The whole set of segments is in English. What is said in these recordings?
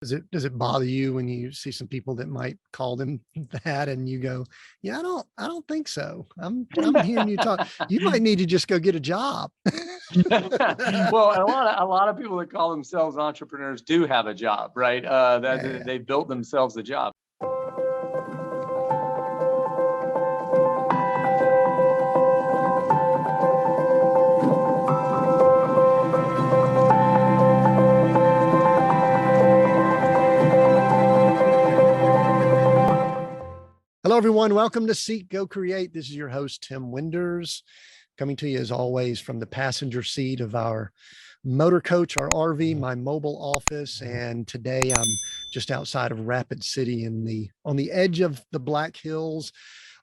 Does it bother you when you see some people that might call them that and you go, yeah, I don't think so. I'm hearing you talk. You might need to just go get a job. Well, a lot of people that call themselves entrepreneurs do have a job, right? Yeah. They built themselves a job. Hello, everyone. Welcome to Seek, Go Create. This is your host, Tim Winders, coming to you as always from the passenger seat of our motor coach, our RV, my mobile office. And today I'm just outside of Rapid City on the edge of the Black Hills.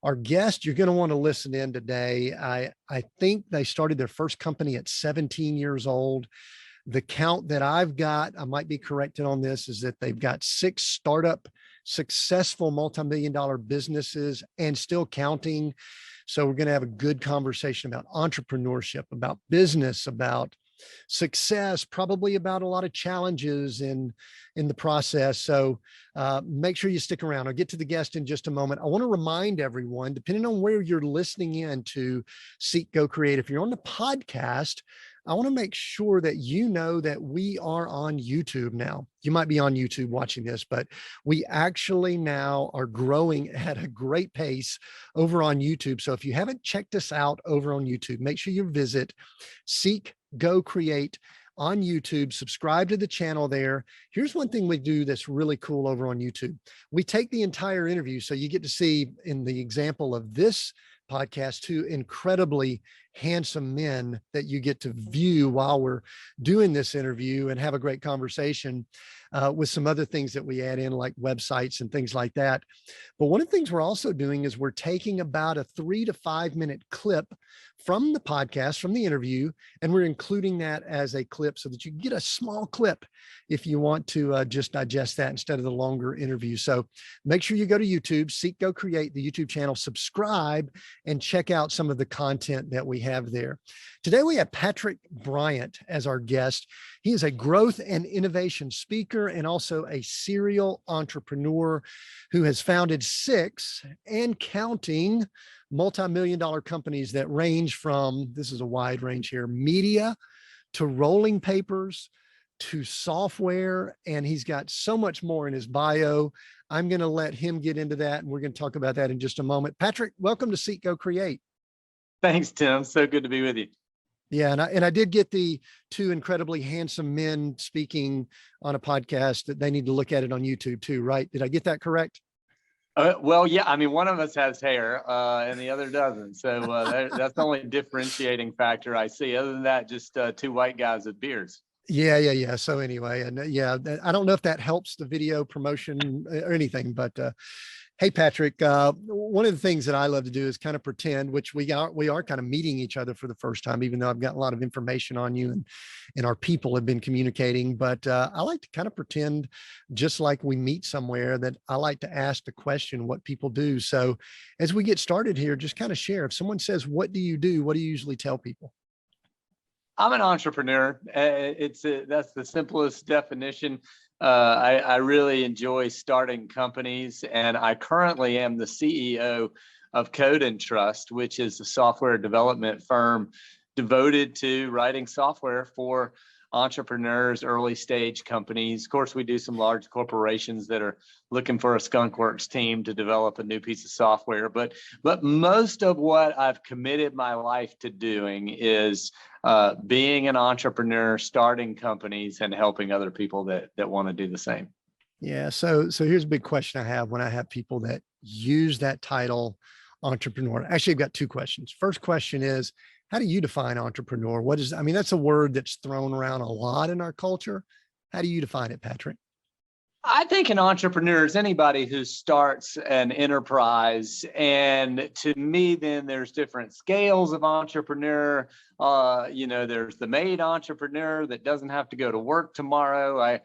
Our guest, you're going to want to listen in today. I think they started their first company at 17 years old. The count that I've got, I might be corrected on this, is that they've got 6 startup successful multi-million-dollar businesses and still counting. So we're going to have a good conversation about entrepreneurship, about business, about success, probably about a lot of challenges in the process. So make sure you stick around. I'll get to the guest in just a moment. I want to remind everyone, depending on where you're listening in to Seek, Go Create, if you're on the podcast, I want to make sure that you know that we are on YouTube now. You might be on YouTube watching this, but we actually now are growing at a great pace over on YouTube. So if you haven't checked us out over on YouTube, make sure you visit Seek, Go Create on YouTube, subscribe to the channel there. Here's one thing we do that's really cool over on YouTube. We take the entire interview. So you get to see, in the example of this podcast, 2 incredibly handsome men that you get to view while we're doing this interview and have a great conversation with some other things that we add in, like websites and things like that. But one of the things we're also doing is we're taking about a 3 to 5 minute clip from the podcast, from the interview, and we're including that as a clip so that you get a small clip if you want to just digest that instead of the longer interview. So make sure you go to YouTube, Seek, Go Create, the YouTube channel, subscribe, and check out some of the content that we have there. Today, we have Patrick Bryant as our guest. He is a growth and innovation speaker and also a serial entrepreneur who has founded 6 and counting multi-million-dollar companies that range from, this is a wide range here, media to rolling papers to software. And he's got so much more in his bio. I'm going to let him get into that, and we're going to talk about that in just a moment. Patrick, welcome to Seek, Go Create. Thanks, Tim. So good to be with you. Yeah, and I did get the 2 incredibly handsome men speaking on a podcast that they need to look at it on YouTube too, right? Did I get that correct? Well, yeah. I mean, one of us has hair and the other doesn't. So that's the only differentiating factor I see. Other than that, just 2 white guys with beards. Yeah. So anyway, and I don't know if that helps the video promotion or anything, but hey, Patrick, one of the things that I love to do is kind of pretend, which we are kind of meeting each other for the first time, even though I've got a lot of information on you and our people have been communicating. But I like to kind of pretend just like we meet somewhere, that I like to ask the question, what people do. So as we get started here, just kind of share. If someone says, what do you do? What do you usually tell people? I'm an entrepreneur. That's the simplest definition. I really enjoy starting companies, and I currently am the CEO of Code and Trust, which is a software development firm devoted to writing software for entrepreneurs, early stage companies. Of course, we do some large corporations that are looking for a skunkworks team to develop a new piece of software. But most of what I've committed my life to doing is being an entrepreneur, starting companies, and helping other people that want to do the same. Yeah. So here's a big question I have when I have people that use that title, entrepreneur. Actually, I've got 2 questions. First question is, how do you define entrepreneur? That's a word that's thrown around a lot in our culture. How do you define it, Patrick? I think an entrepreneur is anybody who starts an enterprise. And to me, then there's different scales of entrepreneur. There's the made entrepreneur that doesn't have to go to work tomorrow.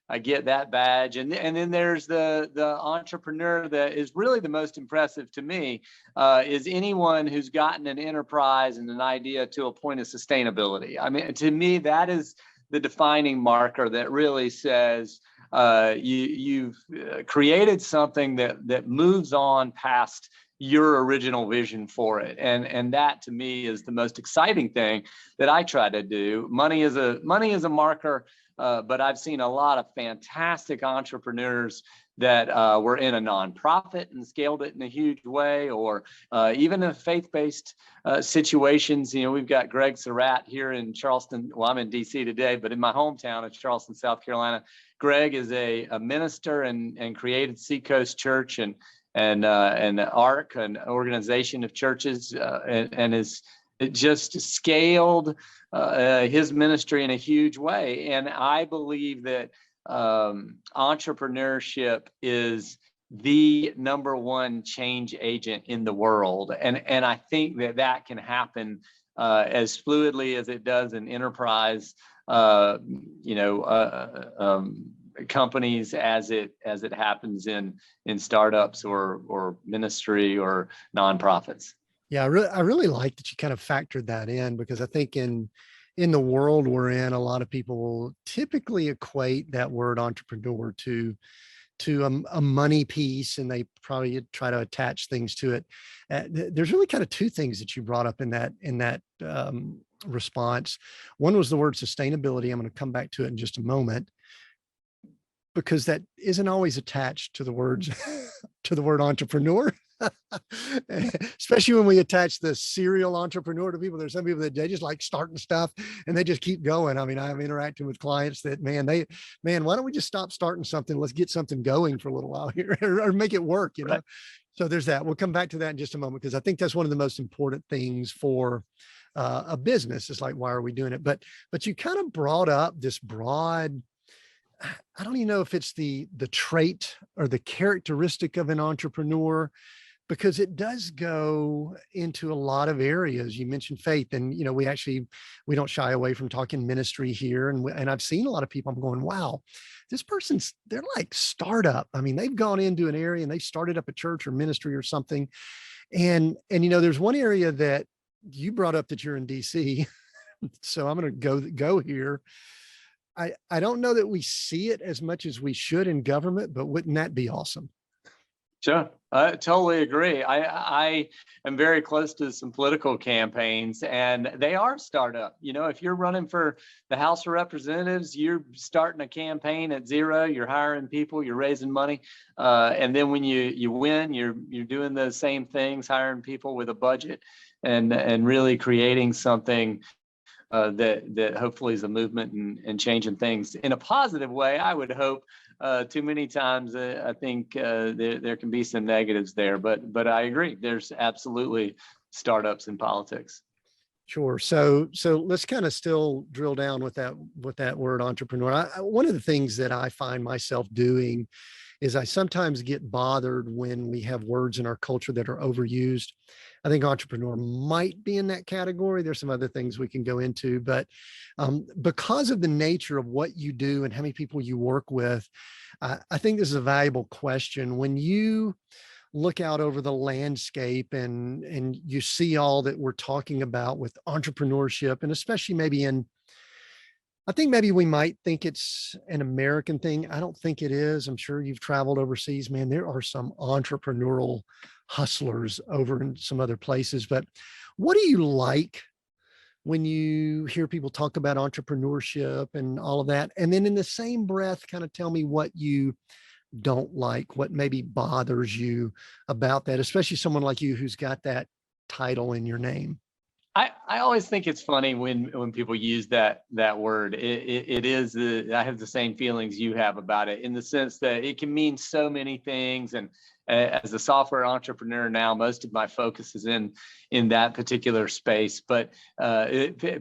I get that badge. And then there's the entrepreneur that is really the most impressive to me, is anyone who's gotten an enterprise and an idea to a point of sustainability. I mean, to me, that is the defining marker that really says, you've created something that moves on past your original vision for it, and that to me is the most exciting thing that I try to do. Money is a marker, but I've seen a lot of fantastic entrepreneurs that were in a nonprofit and scaled it in a huge way, or even in faith-based situations. We've got Greg Surratt here in Charleston. Well, I'm in DC today, but in my hometown of Charleston, South Carolina, Greg is a minister and created Seacoast Church and ARC, an organization of churches, and is just scaled his ministry in a huge way. And I believe that entrepreneurship is the number one change agent in the world. And I think that can happen as fluidly as it does in enterprise, companies as it happens in startups or ministry or nonprofits. Yeah, I really like that you kind of factored that in, because I think in the world we're in, a lot of people will typically equate that word entrepreneur to a money piece, and they probably try to attach things to it. There's really kind of two things that you brought up in that response. One was the word sustainability. I'm going to come back to it in just a moment, because that isn't always attached to the words to the word entrepreneur. Especially when we attach the serial entrepreneur to people. There's some people that they just like starting stuff and they just keep going. I mean, I'm interacting with clients that, man, why don't we just stop starting something? Let's get something going for a little while here, or make it work, Right. So there's that. We'll come back to that in just a moment, because I think that's one of the most important things for a business. Is like, why are we doing it? But you kind of brought up this broad, I don't even know if it's the trait or the characteristic of an entrepreneur, because it does go into a lot of areas. You mentioned faith, and we don't shy away from talking ministry here. And I've seen a lot of people, I'm going, wow, they're like startup. I mean, they've gone into an area and they've started up a church or ministry or something. And there's one area that you brought up that you're in DC. So I'm going to go here. I don't know that we see it as much as we should in government, but wouldn't that be awesome? Sure, I totally agree. I am very close to some political campaigns, and they are startup. If you're running for the House of Representatives, you're starting a campaign at zero. You're hiring people, you're raising money, and then when you win, you're doing the same things, hiring people with a budget, and really creating something that hopefully is a movement and changing things in a positive way. I would hope. Too many times, I think there can be some negatives there, but I agree. There's absolutely startups in politics. Sure. So let's kind of still drill down with that word entrepreneur. One of the things that I find myself doing is I sometimes get bothered when we have words in our culture that are overused. I think entrepreneur might be in that category. There's some other things we can go into, but because of the nature of what you do and how many people you work with, I think this is a valuable question. When you look out over the landscape and you see all that we're talking about with entrepreneurship, and especially I think maybe we might think it's an American thing. I don't think it is. I'm sure you've traveled overseas, man. There are some entrepreneurial hustlers over in some other places. But what do you like when you hear people talk about entrepreneurship and all of that? And then in the same breath, kind of tell me what you don't like, what maybe bothers you about that, especially someone like you who's got that title in your name. I always think it's funny when people use that word. It is I have the same feelings you have about it, in the sense that it can mean so many things. And as a software entrepreneur now, most of my focus is in that particular space. But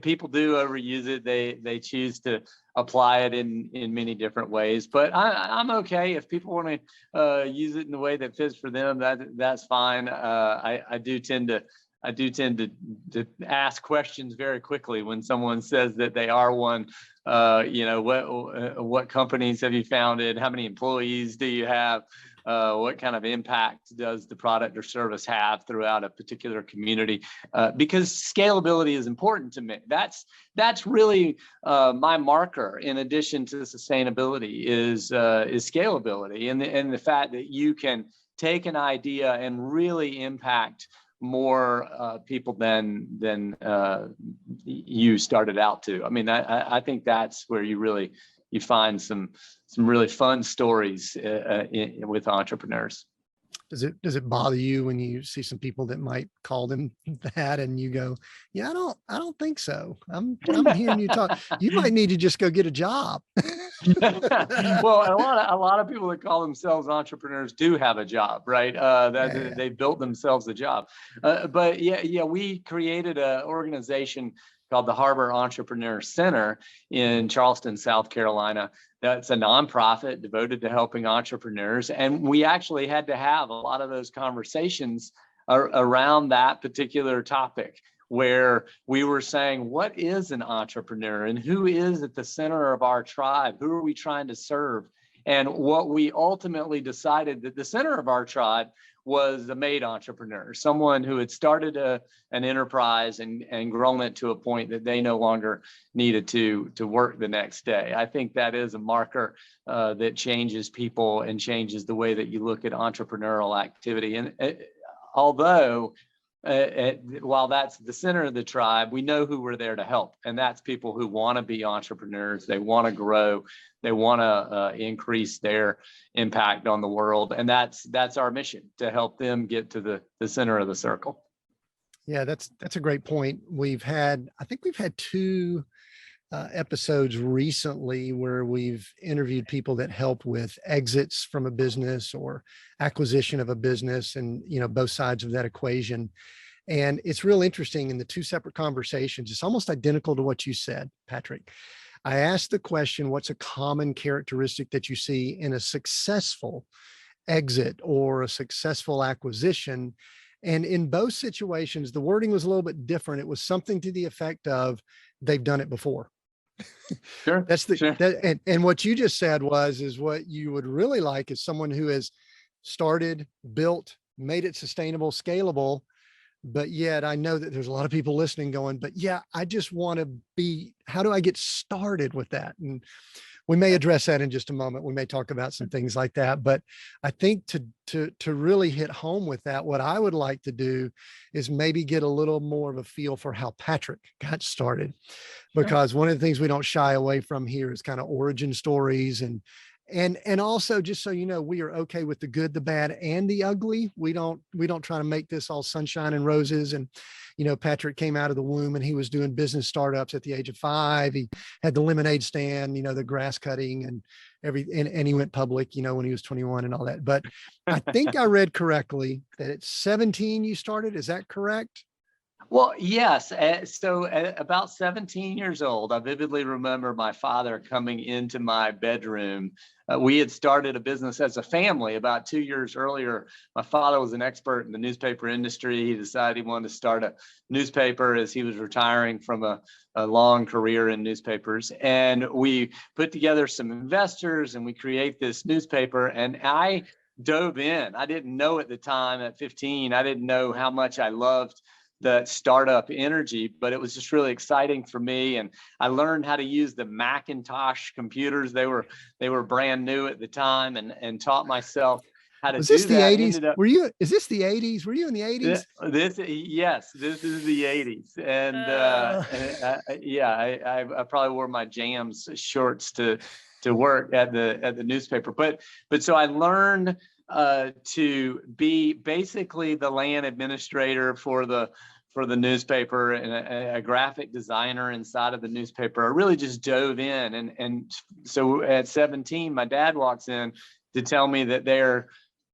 people do overuse it. They choose to apply it in many different ways. But I'm okay if people want to use it in the way that fits for them. That's fine. I do tend to ask questions very quickly when someone says that they are one. What companies have you founded? How many employees do you have? What kind of impact does the product or service have throughout a particular community? Because scalability is important to me. That's really my marker, in addition to sustainability, is scalability, and the fact that you can take an idea and really impact more people than you started out to. I mean, I think that's where you find some really fun stories with entrepreneurs. Does it bother you when you see some people that might call them that, and you go, yeah, I don't think so. I'm hearing you talk. You might need to just go get a job. Well, a lot of people that call themselves entrepreneurs do have a job, right? They built themselves a job. But we created an organization called the Harbor Entrepreneur Center in Charleston, South Carolina. That's a nonprofit devoted to helping entrepreneurs. And we actually had to have a lot of those conversations around that particular topic, where we were saying, what is an entrepreneur and who is at the center of our tribe? Who are we trying to serve? And what we ultimately decided, that the center of our tribe was a made entrepreneur, someone who had started an enterprise and grown it to a point that they no longer needed to work the next day. I think that is a marker that changes people and changes the way that you look at entrepreneurial activity. And although while that's the center of the tribe, we know who we're there to help, and that's people who want to be entrepreneurs. They want to grow. They want to increase their impact on the world, and that's our mission, to help them get to the center of the circle. Yeah, that's a great point. I think we've had two episodes recently where we've interviewed people that help with exits from a business or acquisition of a business, and both sides of that equation. And it's real interesting in the two separate conversations. It's almost identical to what you said, Patrick. I asked the question, what's a common characteristic that you see in a successful exit or a successful acquisition? And in both situations, the wording was a little bit different. It was something to the effect of, they've done it before. Sure. And what you just said is what you would really like is someone who has started, built, made it sustainable, scalable. But yet I know that there's a lot of people listening going, but yeah, I just want to how do I get started with that? And we may address that in just a moment. We may talk about some things like that, but I think to really hit home with that, what I would like to do is maybe get a little more of a feel for how Patrick got started, because one of the things we don't shy away from here is kind of origin stories, and also, just so you know, we are okay with the good, the bad, and the ugly. We don't try to make this all sunshine and roses. And, Patrick came out of the womb and he was doing business startups at the age of 5. He had the lemonade stand, the grass cutting and and he went public, when he was 21 and all that. But I think I read correctly that at 17 you started. Is that correct? Well, yes. So at about 17 years old, I vividly remember my father coming into my bedroom. We had started a business as a family about 2 years earlier. My father was an expert in the newspaper industry. He decided he wanted to start a newspaper as he was retiring from a long career in newspapers. And we put together some investors and we create this newspaper. And I dove in. I didn't know at the time, at 15, I didn't know how much I loved the startup energy, but it was just really exciting for me. And I learned how to use the Macintosh computers. They were brand new at the time, and taught myself how to do that. Was this the 80s? Is this the 80s? Were you in the 80s? Yes, this is the 80s. And I probably wore my Jams shorts to work at the newspaper. But so I learned to be basically the land administrator for the newspaper, and a graphic designer inside of the newspaper. I really just dove in. And so at 17, my dad walks in to tell me that they're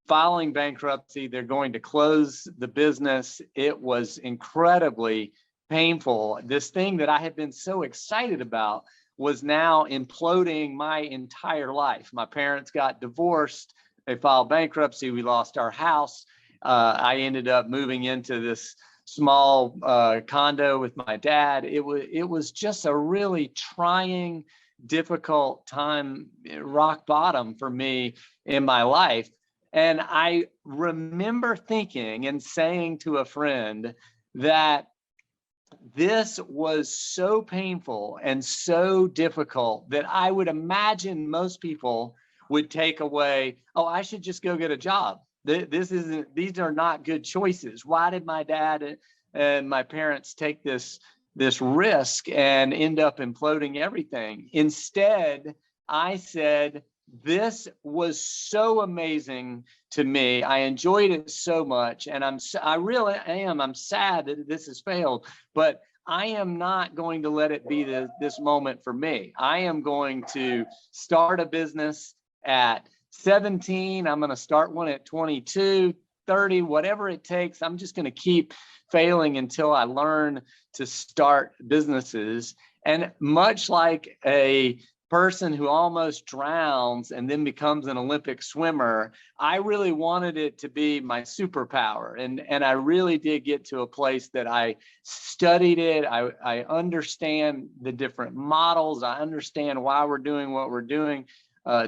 filing bankruptcy. They're going to close the business. It was incredibly painful. This thing that I had been so excited about was now imploding my entire life. My parents got divorced. They filed bankruptcy. We lost our house. I ended up moving into this small condo with my dad. It was just a really trying, difficult time, rock bottom for me in my life. And I remember thinking and saying to a friend that this was so painful and so difficult that I would imagine most people would take away, oh, I should just go get a job. These are not good choices. Why did my dad and my parents take this risk and end up imploding everything? Instead, I said, this was so amazing to me. I enjoyed it so much, and I'm sad that this has failed, but I am not going to let it be this moment for me. I am going to start a business at 17. I'm going to start one at 22, 30, whatever it takes. I'm just going to keep failing until I learn to start businesses. And much like a person who almost drowns and then becomes an Olympic swimmer, I really wanted it to be my superpower. And I really did get to a place that I studied it. I understand the different models. I understand why we're doing what we're doing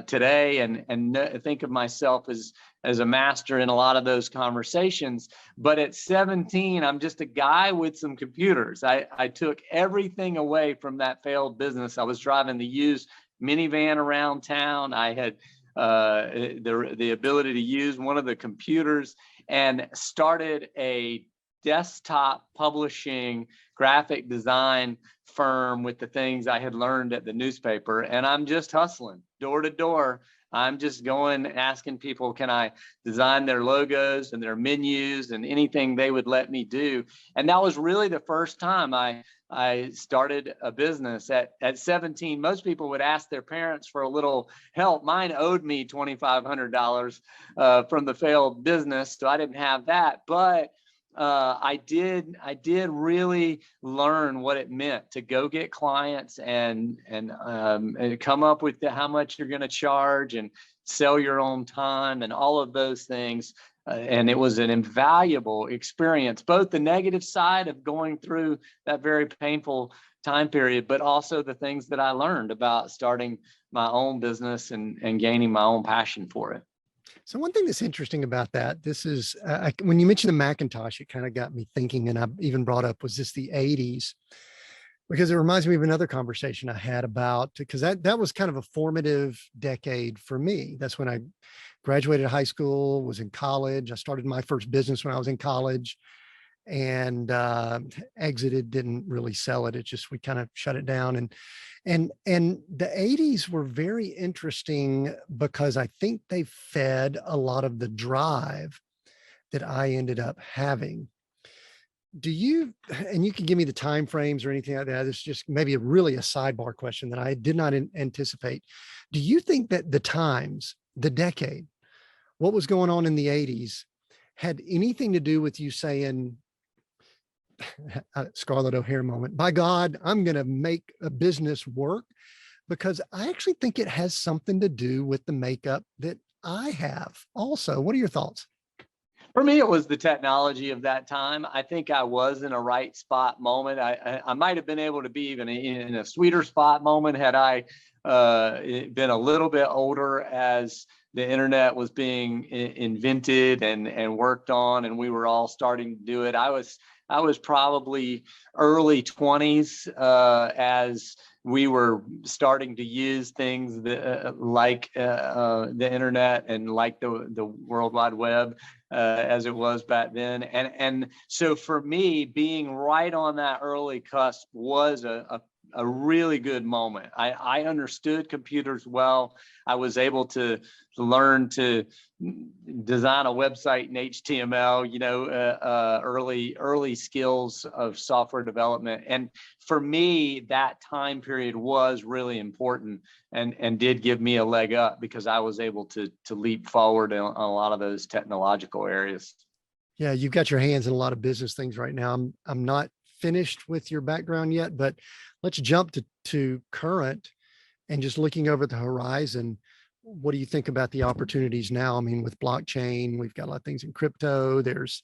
today, and think of myself as a master in a lot of those conversations. But at 17, I'm just a guy with some computers. I took everything away from that failed business. I was driving the used minivan around town. I had the ability to use one of the computers and started a desktop publishing graphic design firm with the things I had learned at the newspaper. And I'm just hustling door to door. I'm just going, asking people, can I design their logos and their menus and anything they would let me do? And that was really the first time I started a business at 17. Most people would ask their parents for a little help. Mine owed me $2,500 from the failed business, so I didn't have that. But I did really learn what it meant to go get clients and come up with how much you're going to charge and sell your own time and all of those things. And it was an invaluable experience, both the negative side of going through that very painful time period, but also the things that I learned about starting my own business and gaining my own passion for it. So one thing that's interesting about that, this is when you mentioned the Macintosh, it kind of got me thinking, and I even brought up, was this the 80s? Because it reminds me of another conversation I had about, because that was kind of a formative decade for me. That's when I graduated high school, was in college. I started my first business when I was in college, and exited, didn't really sell it. It just, we kind of shut it down. And the 80s were very interesting because I think they fed a lot of the drive that I ended up having. Do you, and you can give me the time frames or anything like that. It's just maybe really a sidebar question that I did not anticipate. Do you think that the times, the decade, what was going on in the 80s had anything to do with you saying, Scarlett O'Hare moment, by God, I'm going to make a business work? Because I actually think it has something to do with the makeup that I have also. What are your thoughts? For me, it was the technology of that time. I think I was in a right spot moment. I might have been able to be even in a sweeter spot moment had I been a little bit older as the internet was being invented and worked on, and we were all starting to do it. I was probably early 20s as we were starting to use things that, like the internet and like the World Wide Web as it was back then. And so for me, being right on that early cusp was a really good moment. I understood computers well. I was able to learn to design a website in HTML, early skills of software development. And for me, that time period was really important and did give me a leg up because I was able to leap forward on a lot of those technological areas. Yeah, you've got your hands in a lot of business things right now. I'm not finished with your background yet, but let's jump to current and just looking over the horizon. What do you think about the opportunities now? I mean, with blockchain, we've got a lot of things in crypto. There's,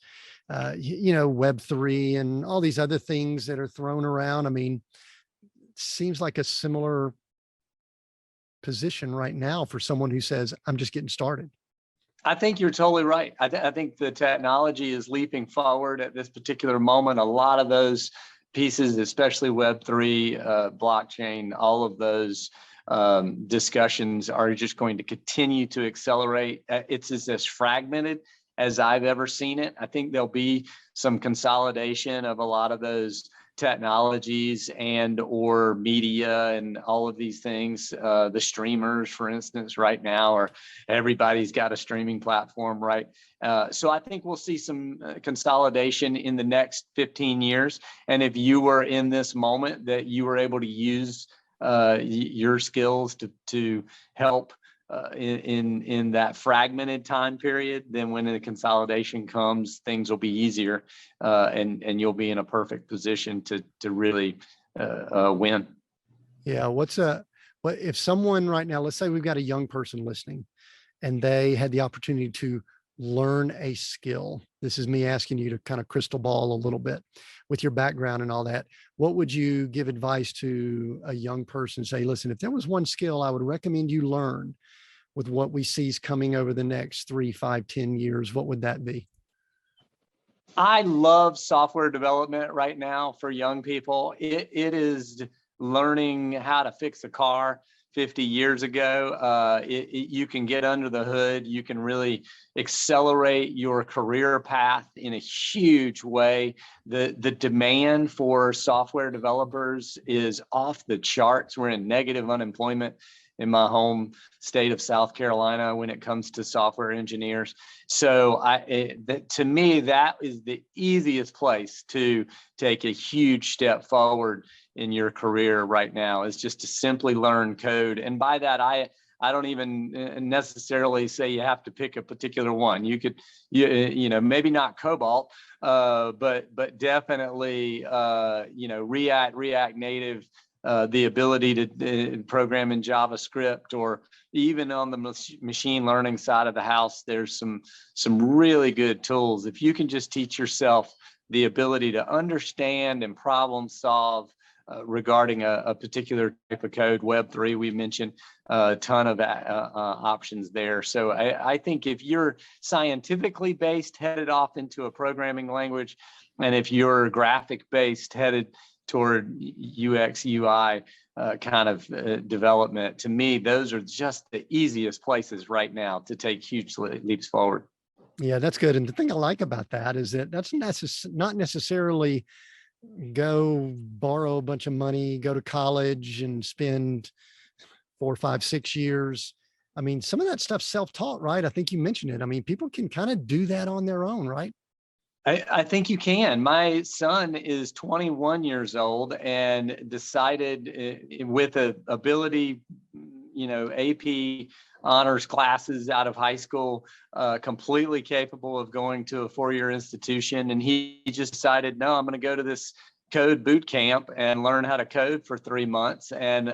Web3 and all these other things that are thrown around. I mean, seems like a similar position right now for someone who says, I'm just getting started. I think you're totally right. I think the technology is leaping forward at this particular moment. A lot of those pieces, especially Web3, blockchain, all of those discussions are just going to continue to accelerate. It's as fragmented as I've ever seen it. I think there'll be some consolidation of a lot of those technologies and or media and all of these things. The streamers, for instance, right now, or everybody's got a streaming platform, right? So I think we'll see some consolidation in the next 15 years. And if you were in this moment that you were able to use your skills to help in that fragmented time period, then when the consolidation comes, things will be easier, and you'll be in a perfect position to really win. Yeah. What if someone right now, let's say we've got a young person listening and they had the opportunity to learn a skill. This is me asking you to kind of crystal ball a little bit with your background and all that. What would you give advice to a young person? Say, listen, if there was one skill I would recommend you learn with what we see is coming over the next 3, 5, 10 years, what would that be? I love software development right now for young people. It is learning how to fix a car. 50 years ago, you can get under the hood. You can really accelerate your career path in a huge way. The demand for software developers is off the charts. We're in negative unemployment in my home state of South Carolina when it comes to software engineers. So to me, that is the easiest place to take a huge step forward in your career right now, is just to simply learn code. And by that, I don't even necessarily say you have to pick a particular one. You could, maybe not COBOL, but definitely, React Native, the ability to program in JavaScript, or even on the machine learning side of the house, there's some really good tools. If you can just teach yourself the ability to understand and problem solve regarding a particular type of code, Web3, we mentioned a ton of options there. So I think if you're scientifically based, headed off into a programming language, and if you're graphic based, headed toward UX, UI kind of development, to me, those are just the easiest places right now to take huge leaps forward. Yeah, that's good. And the thing I like about that is that that's not necessarily go borrow a bunch of money, go to college and spend 4, 5, 6 years. I mean, some of that stuff's self-taught, right? I think you mentioned it. I mean, people can kind of do that on their own, right? I think you can. My son is 21 years old and decided with a ability, AP honors classes out of high school, completely capable of going to a 4-year institution. And he just decided, no, I'm going to go to this code boot camp and learn how to code for 3 months. And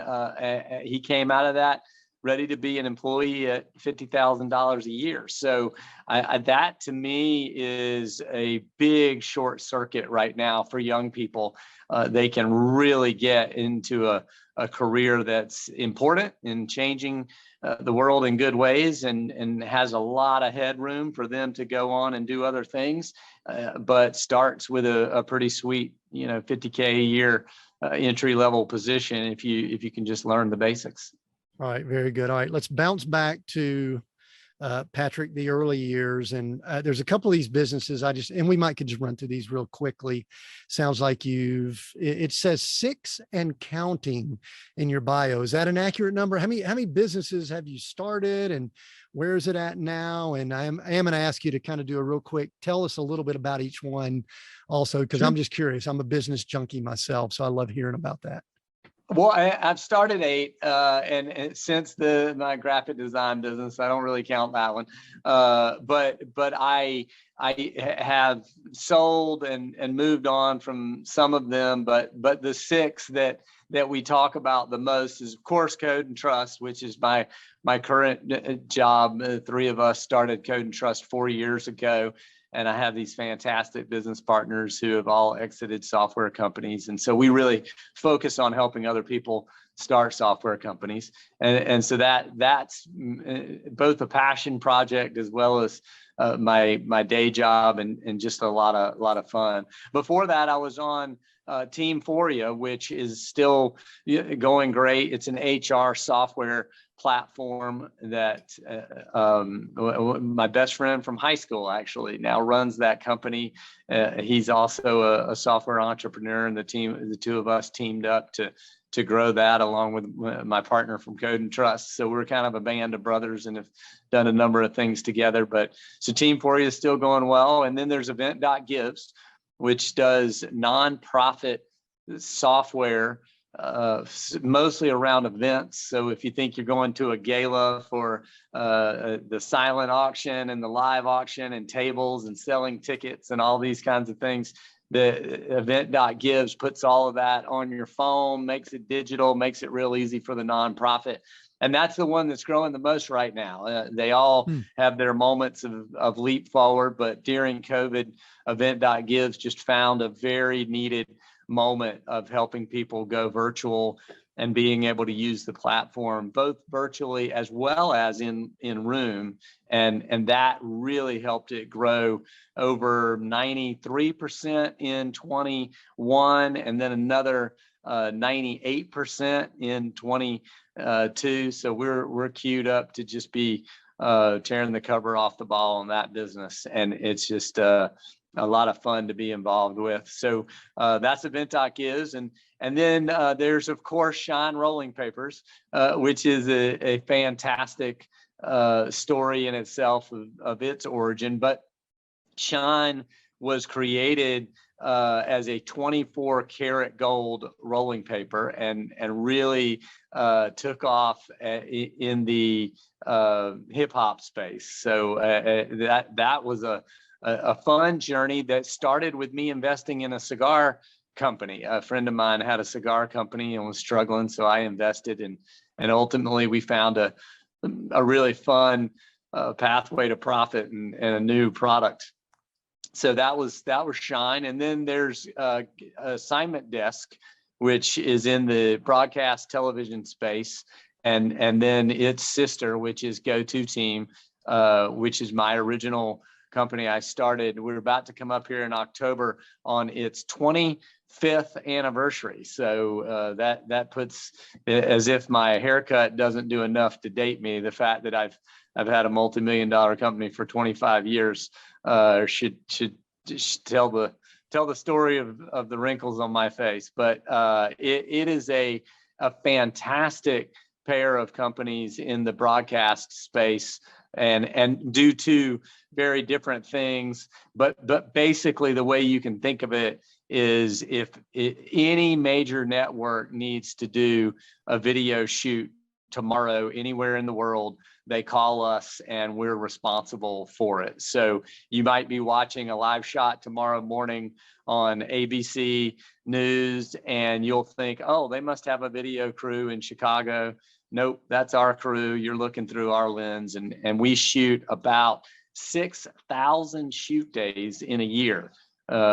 he came out of that ready to be an employee at $50,000 a year. So that to me is a big short circuit right now for young people. They can really get into a career that's important in changing the world in good ways, and has a lot of headroom for them to go on and do other things, but starts with a pretty sweet, $50K a year entry level position if you can just learn the basics. All right, very good. All right, let's bounce back to Patrick, the early years. And there's a couple of these businesses and we could just run through these real quickly. Sounds like it says 6 and counting in your bio. Is that an accurate number? How many businesses have you started, and where is it at now? And I am going to ask you to kind of do a real quick, tell us a little bit about each one also, because Sure. I'm just curious. I'm a business junkie myself, so I love hearing about that. Well, I've started 8, and since my graphic design business, I don't really count that one. But I have sold and moved on from some of them. But the 6 that we talk about the most is, of course, Code and Trust, which is my current job. 3 of us started Code and Trust 4 years ago. and I have these fantastic business partners who have all exited software companies. And so we really focus on helping other people start software companies. And so that's both a passion project as well as my day job, and just a lot of fun. Before that, I was on Team Foria, which is still going great. It's an HR software platform that my best friend from high school actually now runs that company. He's also a software entrepreneur, and the two of us teamed up to grow that along with my partner from Code and Trust. So we're kind of a band of brothers and have done a number of things together. But so Team Foria is still going well. And then there's Event.gives, which does nonprofit software, mostly around events. So if you think you're going to a gala for the silent auction and the live auction and tables and selling tickets and all these kinds of things, the Event.gives puts all of that on your phone, makes it digital, makes it real easy for the nonprofit. And that's the one that's growing the most right now. They all have their moments of leap forward, but during COVID, Event.gives just found a very needed moment of helping people go virtual and being able to use the platform both virtually as well as in room. And that really helped it grow over 93% in 21, and then another 98% in 22. So we're queued up to just be tearing the cover off the ball on that business. And it's just a lot of fun to be involved with. So that's Event.gives. And then there's, of course, Shine Rolling Papers, which is a fantastic story in itself of its origin. But Shine was created as a 24 karat gold rolling paper and really took off in the hip hop space. So that was a fun journey that started with me investing in a cigar company. A friend of mine had a cigar company and was struggling, so I invested, and ultimately we found a really fun pathway to profit and a new product. So that was Shine. And then there's Assignment Desk, which is in the broadcast television space, and then its sister, which is Go-To Team, which is my original company I started. We're about to come up here in October on its 25th anniversary. So that puts, as if my haircut doesn't do enough to date me, the fact that I've had a multi-million-dollar company for 25 years should tell the story of the wrinkles on my face. But it is a fantastic pair of companies in the broadcast space, and do two very different things. But basically, the way you can think of it is if any major network needs to do a video shoot tomorrow anywhere in the world, they call us and we're responsible for it. So you might be watching a live shot tomorrow morning on ABC News and you'll think, oh, they must have a video crew in Chicago. Nope, that's our crew. You're looking through our lens, and we shoot about 6,000 shoot days in a year,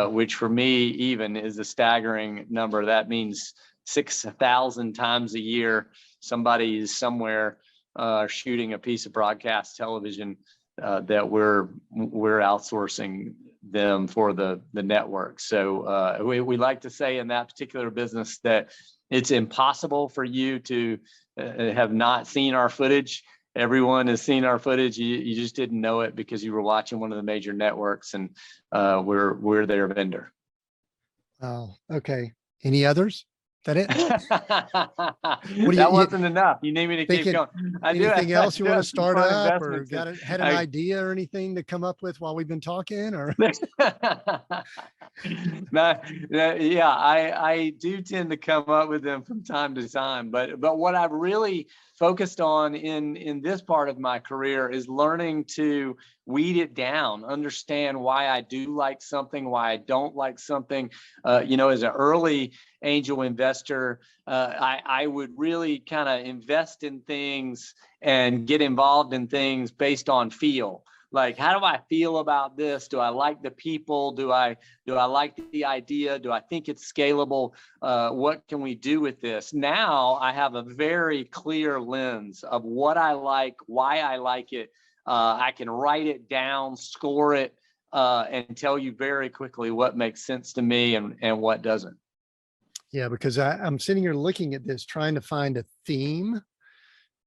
which for me even is a staggering number. That means 6,000 times a year, somebody is somewhere shooting a piece of broadcast television that we're outsourcing them for the network. So we like to say in that particular business that it's impossible for you to have not seen our footage. Everyone has seen our footage. You just didn't know it because you were watching one of the major networks, and we're their vendor. Oh, okay. Any others? That it? That wasn't enough. You need me to keep going. Anything else you want to start up, or had an idea or anything to come up with while we've been talking, or? Yeah, I do tend to come up with them from time to time, but what I've really focused on in this part of my career is learning to weed it down, understand why I do like something, why I don't like something. As an early angel investor, I would really kind of invest in things and get involved in things based on feel. Like, how do I feel about this? Do I like the people? Do I like the idea? Do I think it's scalable? What can we do with this? Now I have a very clear lens of what I like, why I like it. I can write it down, score it, and tell you very quickly what makes sense to me and what doesn't. Yeah, because I'm sitting here looking at this, trying to find a theme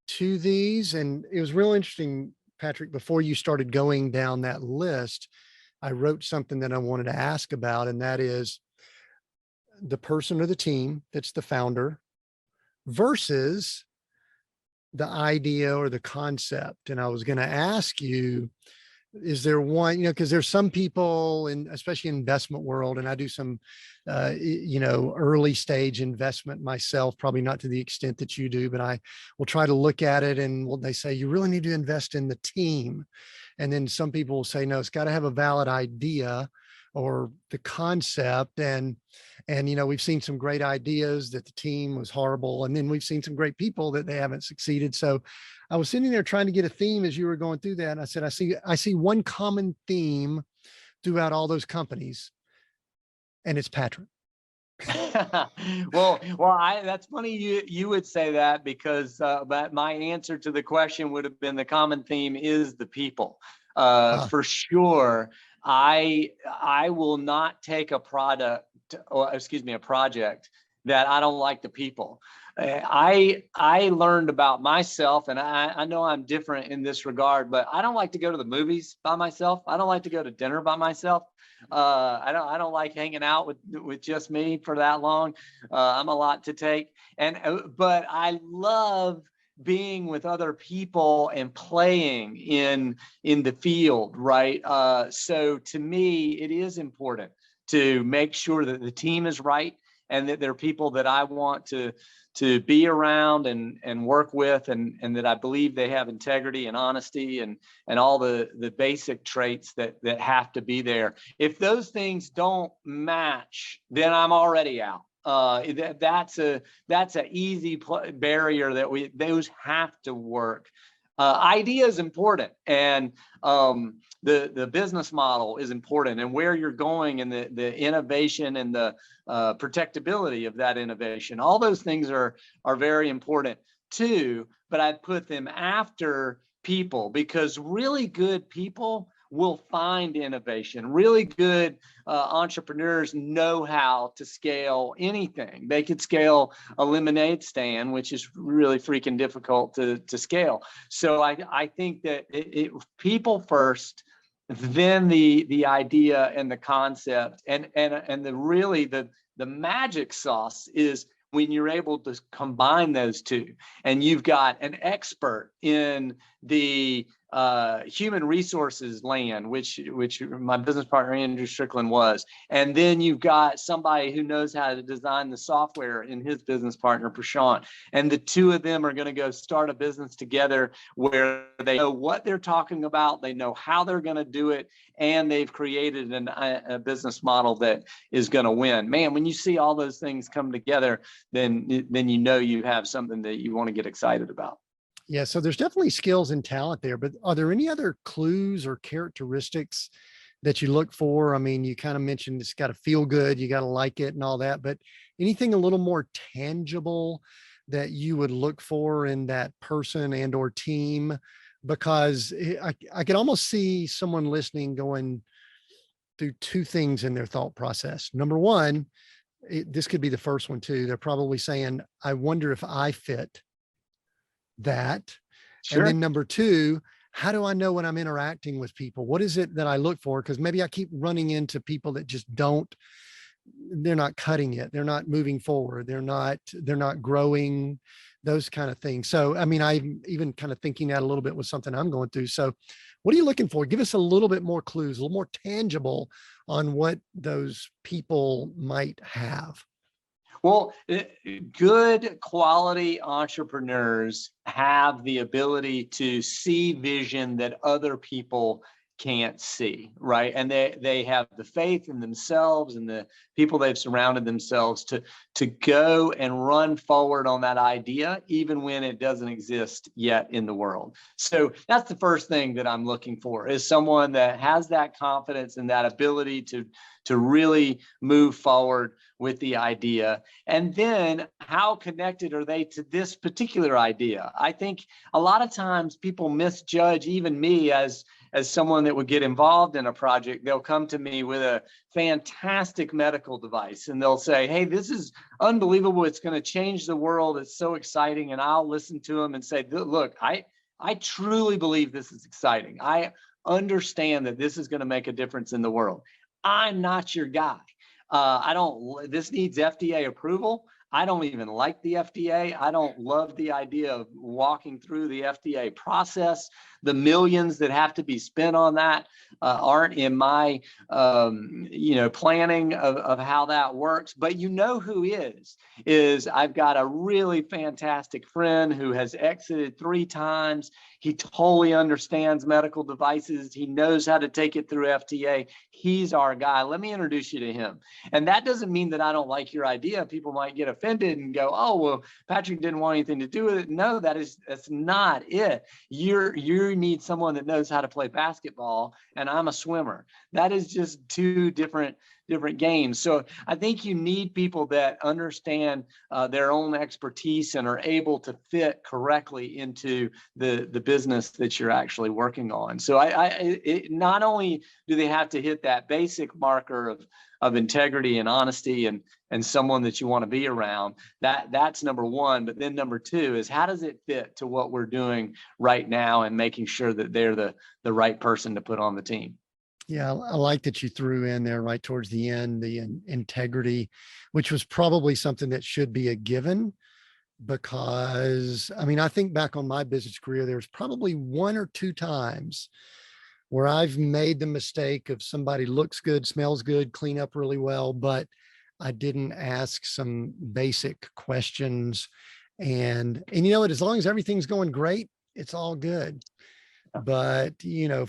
to these. And it was real interesting, Patrick, before you started going down that list, I wrote something that I wanted to ask about, and that is the person or the team that's the founder versus the idea or the concept. And I was going to ask you, is there one, because there's some people in, especially in investment world, and I do some, early stage investment myself, probably not to the extent that you do, but I will try to look at it and they say, you really need to invest in the team. And then some people will say, no, it's got to have a valid idea or the concept. And, we've seen some great ideas that the team was horrible. And then we've seen some great people that they haven't succeeded. So I was sitting there trying to get a theme as you were going through that. And I said, I see one common theme throughout all those companies, and it's Patrick. well, that's funny you would say that, because but my answer to the question would have been the common theme is the people. For sure. I will not take a project that I don't like the people. I learned about myself, and I know I'm different in this regard, but I don't like to go to the movies by myself. I don't like to go to dinner by myself. I don't like hanging out with just me for that long. I'm a lot to take, but I love being with other people and playing in the field, right? So to me, it is important to make sure that the team is right and that they're people that I want to be around and work with, and that I believe they have integrity and honesty and all the basic traits that have to be there. If those things don't match, then I'm already out. That's an easy barrier that those have to work. Idea is important, and the business model is important, and where you're going, and the innovation and the protectability of that innovation. All those things are very important too, but I'd put them after people, because really good people will find innovation. Really good entrepreneurs know how to scale anything. They could scale a lemonade stand, which is really freaking difficult to scale. So I think that people first, then the idea and the concept, and the magic sauce is when you're able to combine those two, and you've got an expert in the human resources land, which my business partner Andrew Strickland was, and then you've got somebody who knows how to design the software in his business partner Prashant, and the two of them are going to go start a business together where they know what they're talking about, they know how they're going to do it, and they've created a business model that is going to win. Man, when you see all those things come together, then you have something that you want to get excited about. Yeah, so there's definitely skills and talent there, but are there any other clues or characteristics that you look for? I mean, you kind of mentioned it's got to feel good, you got to like it and all that, but anything a little more tangible that you would look for in that person and or team? Because I could almost see someone listening going through two things in their thought process. Number one, this could be the first one too. They're probably saying, I wonder if I fit that. Sure. And then number two, how do I know when I'm interacting with people? What is it that I look for? Because maybe I keep running into people that just they're not cutting it. They're not moving forward. They're not growing, those kind of things. So, I mean, I'm even kind of thinking that a little bit was something I'm going through. So what are you looking for? Give us a little bit more clues, a little more tangible on what those people might have. Well, good quality entrepreneurs have the ability to see vision that other people can't see, right? And they have the faith in themselves and the people they've surrounded themselves to go and run forward on that idea, even when it doesn't exist yet in the world. So that's the first thing that I'm looking for, is someone that has that confidence and that ability to really move forward with the idea. And then how connected are they to this particular idea? I think a lot of times people misjudge even me as someone that would get involved in a project. They'll come to me with a fantastic medical device and they'll say, hey, this is unbelievable. It's going to change the world. It's so exciting. And I'll listen to them and say, look, I truly believe this is exciting. I understand that this is going to make a difference in the world. I'm not your guy. This needs FDA approval. I don't even like the FDA. I don't love the idea of walking through the FDA process. The millions that have to be spent on that aren't in my, planning of how that works. But you know who is I've got a really fantastic friend who has exited 3 times. He totally understands medical devices. He knows how to take it through FDA. He's our guy. Let me introduce you to him. And that doesn't mean that I don't like your idea. People might get offended and go, oh, well, Patrick didn't want anything to do with it. No, that's not it. You need someone that knows how to play basketball, and I'm a swimmer. That is just 2 different games. So I think you need people that understand their own expertise and are able to fit correctly into the business that you're actually working on. So not only do they have to hit that basic marker of integrity and honesty and someone that you want to be around, that's number 1. But then number 2 is, how does it fit to what we're doing right now and making sure that they're the right person to put on the team. Yeah, I like that you threw in there right towards the end, the integrity, which was probably something that should be a given, because I think back on my business career, there's probably 1 or 2 times where I've made the mistake of somebody looks good, smells good, clean up really well, but I didn't ask some basic questions. And you know what, as long as everything's going great, it's all good. But,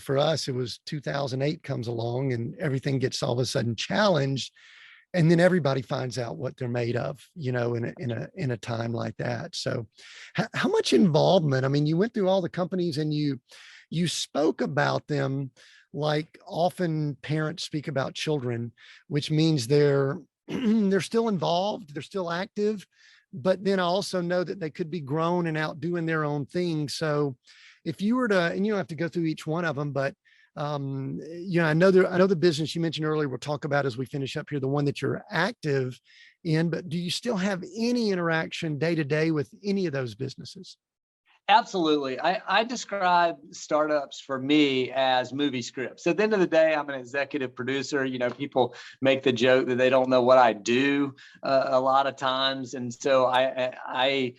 for us, it was 2008 comes along and everything gets all of a sudden challenged. And then everybody finds out what they're made of, in a time like that. So how much involvement? You went through all the companies and you spoke about them like often parents speak about children, which means they're still involved, they're still active, but then I also know that they could be grown and out doing their own thing. So if you were to, and you don't have to go through each one of them, but I know the business you mentioned earlier, we'll talk about as we finish up here, the one that you're active in, but do you still have any interaction day to day with any of those businesses? Absolutely. I describe startups for me as movie scripts. At the end of the day, I'm an executive producer. People make the joke that they don't know what I do a lot of times. And so I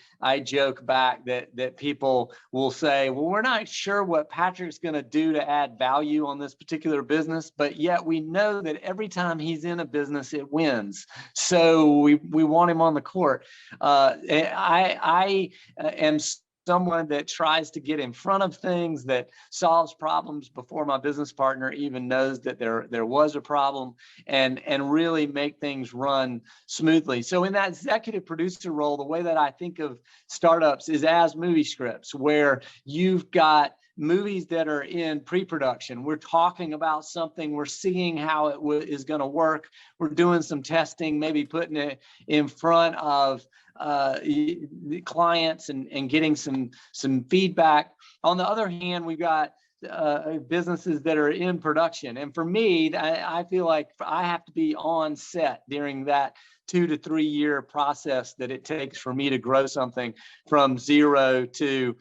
joke back that people will say, well, we're not sure what Patrick's going to do to add value on this particular business, but yet we know that every time he's in a business, it wins. So we want him on the court. I am someone that tries to get in front of things, that solves problems before my business partner even knows that there was a problem, and really make things run smoothly. So in that executive producer role, the way that I think of startups is as movie scripts, where you've got movies that are in pre-production. We're talking about something, we're seeing how it is going to work. We're doing some testing, maybe putting it in front of the clients and getting some feedback. On the other hand, we've got businesses that are in production. And for me, I feel like I have to be on set during that 2 to 3 year process that it takes for me to grow something from 0 to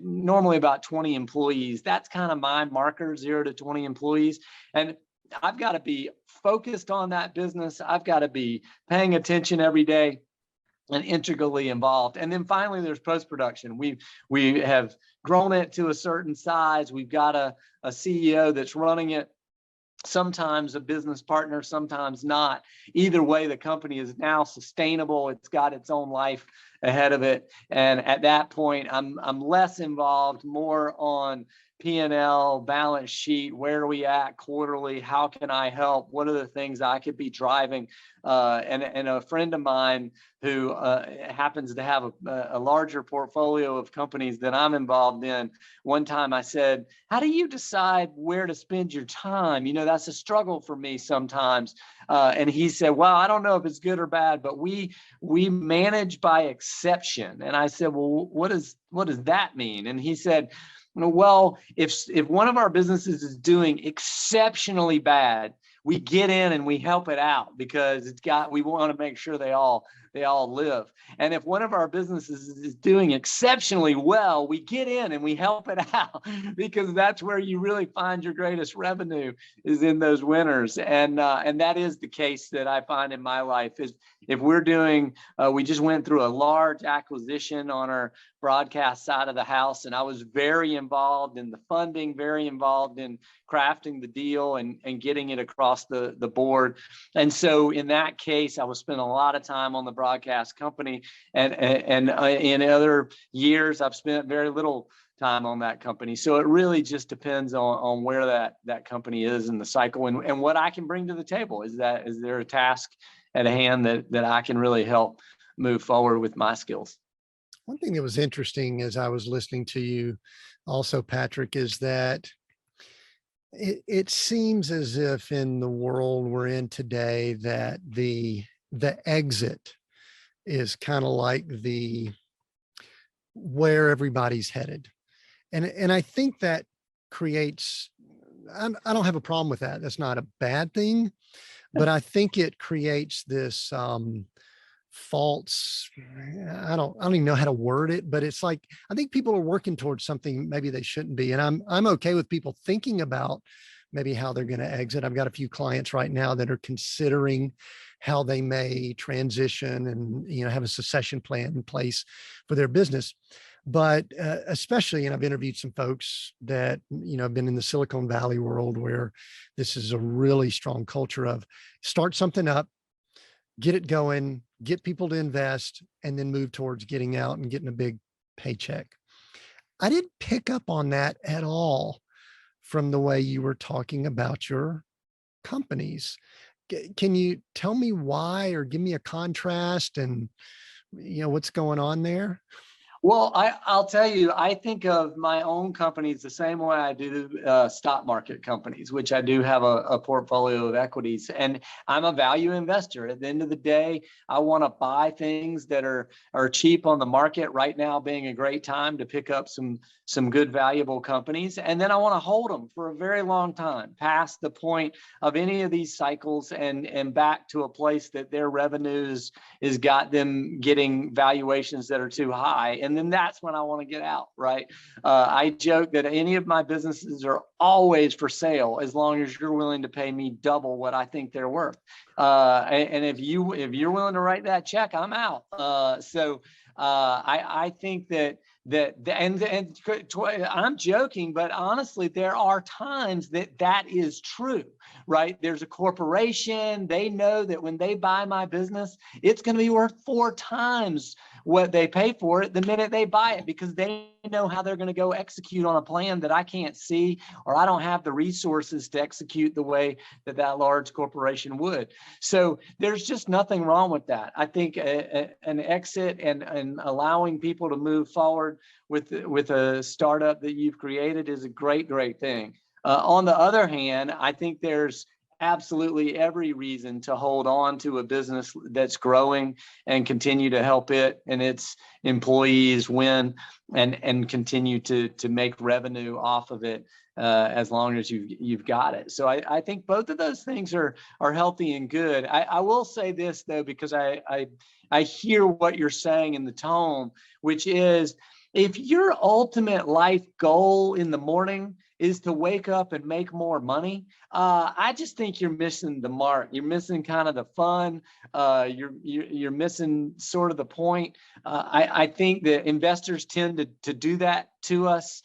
normally about 20 employees. That's kind of my marker, 0 to 20 employees. And I've got to be focused on that business. I've got to be paying attention every day and integrally involved. And then finally, there's post-production. We have grown it to a certain size. We've got a CEO that's running it, sometimes a business partner, sometimes not. Either way, the company is now sustainable. It's got its own life ahead of it. And at that point, I'm less involved, more on P&L, balance sheet, where are we at quarterly, how can I help, what are the things I could be driving, and a friend of mine who happens to have a larger portfolio of companies that I'm involved in. One time I said, how do you decide where to spend your time? You know, that's a struggle for me sometimes. And he said, well, I don't know if it's good or bad, but we manage by exception. And I said, well, what does that mean? And he said, well, if one of our businesses is doing exceptionally bad, we get in and we help it out because we want to make sure they all live. And if one of our businesses is doing exceptionally well, we get in and we help it out because that's where you really find your greatest revenue, is in those winners. And that is the case that I find in my life. Is if we're doing, we just went through a large acquisition on our broadcast side of the house, and I was very involved in the funding, very involved in crafting the deal and getting it across the board. And so in that case, I was spending a lot of time on the broadcast company, and in other years, I've spent very little time on that company. So it really just depends on where that company is in the cycle and what I can bring to the table. Is there a task at hand that I can really help move forward with my skills? One thing that was interesting as I was listening to you also, Patrick, is that it seems as if in the world we're in today that the exit is kind of like where everybody's headed. And I think that creates, I don't have a problem with that. That's not a bad thing, but I think it creates this false, I don't even know how to word it, but it's like, I think people are working towards something maybe they shouldn't be. And I'm okay with people thinking about maybe how they're going to exit. I've got a few clients right now that are considering how they may transition and, you know, have a succession plan in place for their business. But especially, and I've interviewed some folks that, you know, have been in the Silicon Valley world where this is a really strong culture of start something up, get it going, get people to invest, and then move towards getting out and getting a big paycheck. I didn't pick up on that at all from the way you were talking about your companies. Can you tell me why, or give me a contrast and, you know, what's going on there? Well, I'll tell you, I think of my own companies the same way I do stock market companies, which I do have a portfolio of equities. And I'm a value investor. At the end of the day, I want to buy things that are cheap on the market, right now being a great time to pick up some good, valuable companies. And then I want to hold them for a very long time, past the point of any of these cycles, and back to a place that their revenues has got them getting valuations that are too high. And then that's when I want to get out, right? I joke that any of my businesses are always for sale as long as you're willing to pay me double what I think they're worth. And if you're willing to write that check, I'm out. I think that I'm joking, but honestly, there are times that is true, right? There's a corporation, they know that when they buy my business, it's going to be worth 4 times what they pay for it the minute they buy it, because they know how they're going to go execute on a plan that I can't see, or I don't have the resources to execute the way that large corporation would. So there's just nothing wrong with that. I think an exit and allowing people to move forward with a startup that you've created is a great thing. On the other hand, I think there's absolutely every reason to hold on to a business that's growing and continue to help it and its employees win and continue to make revenue off of it as long as you've got it. So I think both of those things are healthy and good. I will say this though, because I hear what you're saying in the tone, which is, if your ultimate life goal in the morning is to wake up and make more money, I just think you're missing the mark. You're missing kind of the fun. You're missing sort of the point. I think that investors tend to do that to us.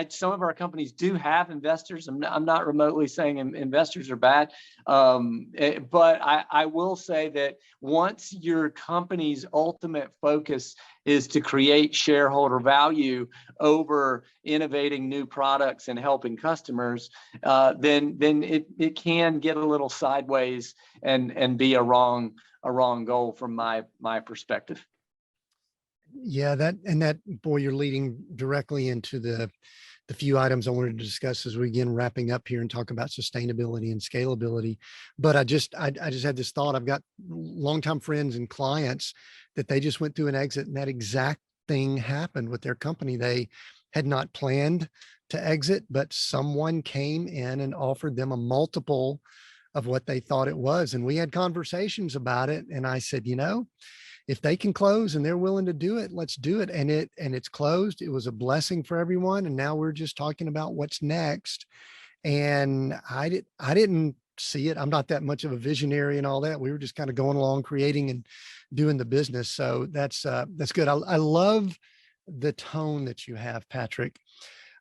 Some of our companies do have investors. I'm not remotely saying investors are bad, but I will say that once your company's ultimate focus is to create shareholder value over innovating new products and helping customers, then it can get a little sideways and be a wrong goal from my perspective. Yeah, boy, you're leading directly into the few items I wanted to discuss as we begin wrapping up here and talk about sustainability and scalability. But I just had this thought. I've got longtime friends and clients that they just went through an exit, and that exact thing happened with their company. They had not planned to exit, but someone came in and offered them a multiple of what they thought it was. And we had conversations about it. And I said, if they can close and they're willing to do it, let's do it. And it's closed. It was a blessing for everyone. And now we're just talking about what's next. And I didn't see it. I'm not that much of a visionary and all that. We were just kind of going along, creating and doing the business. So that's good. I love the tone that you have, Patrick,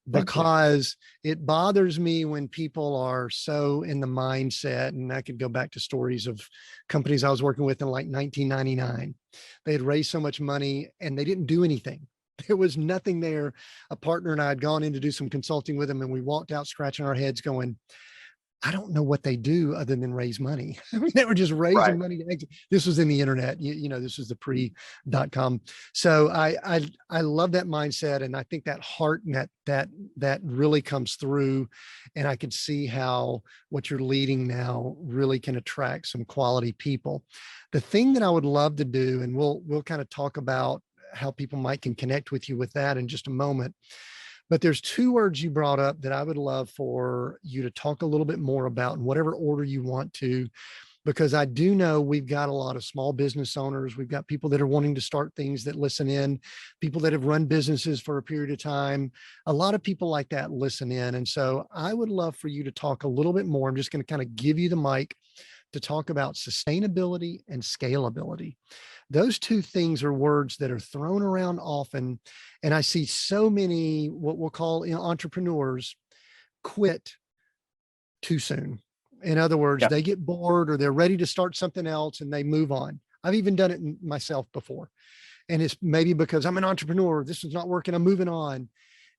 because it bothers me when people are so in the mindset, and I could go back to stories of companies I was working with in like 1999. They had raised so much money and they didn't do anything. There was nothing there. A partner and I had gone in to do some consulting with them, and we walked out scratching our heads going, I don't know what they do other than raise money. I mean, they were just raising money to exit. This was in the internet, this was the pre.com. So I love that mindset. And I think that heart and that really comes through. And I could see how what you're leading now really can attract some quality people. The thing that I would love to do, and we'll kind of talk about how people can connect with you with that in just a moment. But there's two words you brought up that I would love for you to talk a little bit more about in whatever order you want to, because I do know we've got a lot of small business owners. We've got people that are wanting to start things that listen in, people that have run businesses for a period of time. A lot of people like that listen in. And so I would love for you to talk a little bit more. I'm just going to kind of give you the mic to talk about sustainability and scalability. Those two things are words that are thrown around often. And I see so many, what we'll call entrepreneurs, quit too soon. In other words, they get bored or they're ready to start something else and they move on. I've even done it myself before. And it's maybe because I'm an entrepreneur, this is not working, I'm moving on.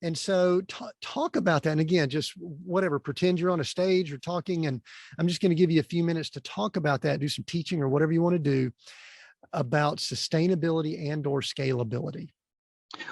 And so talk about that. And again, just whatever, pretend you're on a stage or talking, and I'm just going to give you a few minutes to talk about that, do some teaching or whatever you want to do about sustainability and or scalability.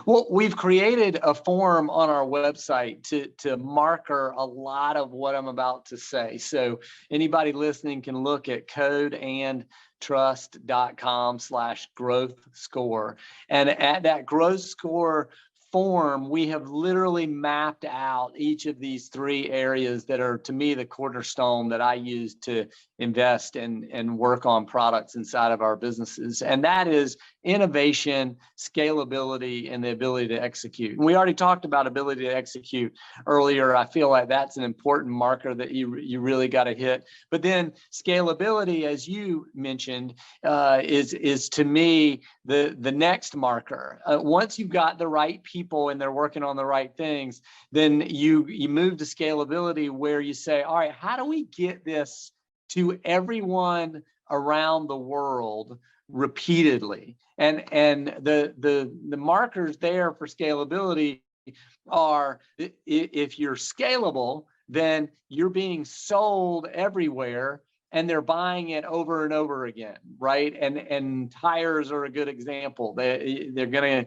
Well, we've created a form on our website to marker a lot of what I'm about to say. So anybody listening can look at codeandtrust.com/growth score. And at that growth score form, we have literally mapped out each of these three areas that are, to me, the cornerstone that I use to invest and work on products inside of our businesses. And that is innovation, scalability, and the ability to execute. And we already talked about ability to execute earlier. I feel like that's an important marker that you really got to hit. But then scalability, as you mentioned, is to me the next marker. Once you've got the right people and they're working on the right things, then you move to scalability, where you say, all right, how do we get this to everyone around the world repeatedly? And the markers there for scalability are, if you're scalable, then you're being sold everywhere and they're buying it over and over again, right? And tires are a good example. They're gonna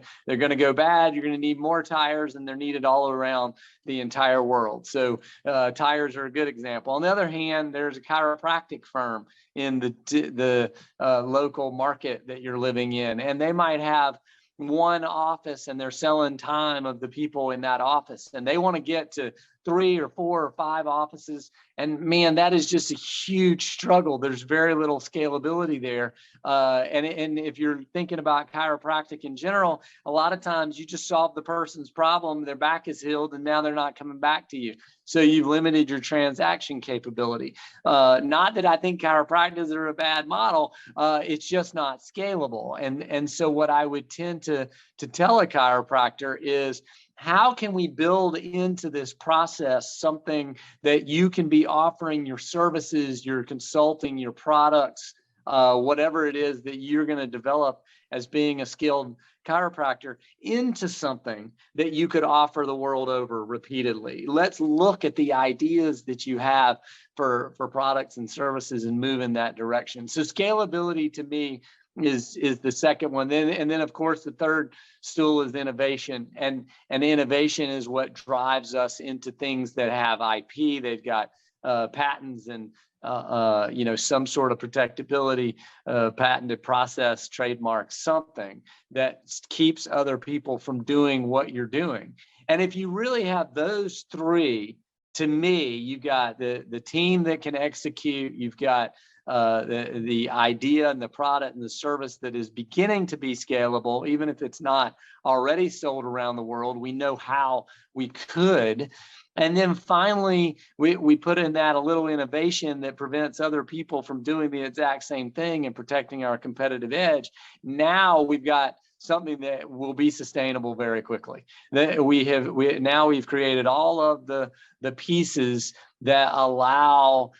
go bad. You're gonna need more tires, and they're needed all around the entire world. So tires are a good example. On the other hand, there's a chiropractic firm in the local market that you're living in, and they might have one office and they're selling time of the people in that office, and they want to get to 3 or 4 or 5 offices. And man, that is just a huge struggle. There's very little scalability there. And if you're thinking about chiropractic in general, a lot of times you just solve the person's problem, their back is healed, and now they're not coming back to you. So you've limited your transaction capability. Not that I think chiropractors are a bad model, it's just not scalable. And so what I would tend to tell a chiropractor is, how can we build into this process something that you can be offering your services, your consulting, your products, whatever it is that you're going to develop as being a skilled chiropractor, into something that you could offer the world over repeatedly. Let's look at the ideas that you have for products and services and move in that direction. So scalability to me is the second one. Then of course the third stool is innovation, and innovation is what drives us into things that have IP. They've got patents and some sort of protectability, patented process, trademark, something that keeps other people from doing what you're doing. And if you really have those three, to me, you've got the team that can execute, you've got the idea and the product and the service that is beginning to be scalable, even if it's not already sold around the world. We know how we could. And then finally, we put in that a little innovation that prevents other people from doing the exact same thing and protecting our competitive edge. Now we've got something that will be sustainable very quickly. We've created all of the pieces that allow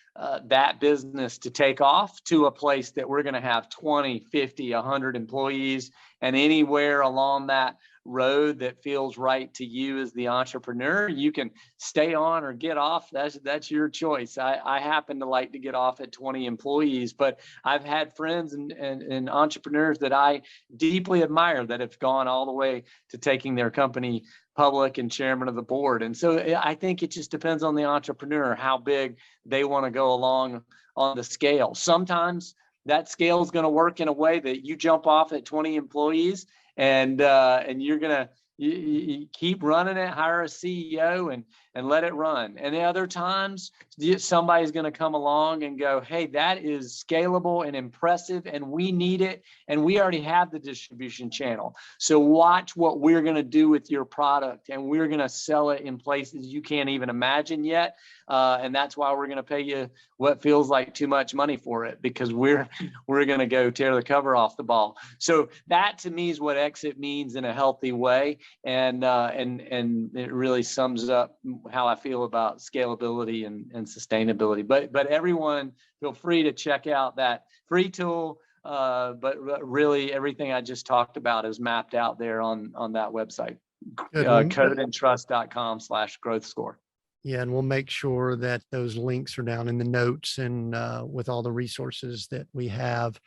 that business to take off to a place that we're going to have 20, 50, 100 employees, and anywhere along that road that feels right to you as the entrepreneur, you can stay on or get off. That's your choice. I happen to like to get off at 20 employees, but I've had friends and entrepreneurs that I deeply admire that have gone all the way to taking their company public and chairman of the board. And so I think it just depends on the entrepreneur, how big they want to go along on the scale. Sometimes that scale is going to work in a way that you jump off at 20 employees and you're going to you keep running it, hire a CEO and let it run. And the other times somebody's going to come along and go, hey, that is scalable and impressive and we need it. And we already have the distribution channel. So watch what we're going to do with your product, and we're going to sell it in places you can't even imagine yet. And that's why we're going to pay you what feels like too much money for it, because we're going to go tear the cover off the ball. So that to me is what exit means in a healthy way. And it really sums up how I feel about scalability and sustainability. But everyone, feel free to check out that free tool. But really everything I just talked about is mapped out there on that website, codeandtrust.com/growth score. Yeah, and we'll make sure that those links are down in the notes and with all the resources that we have.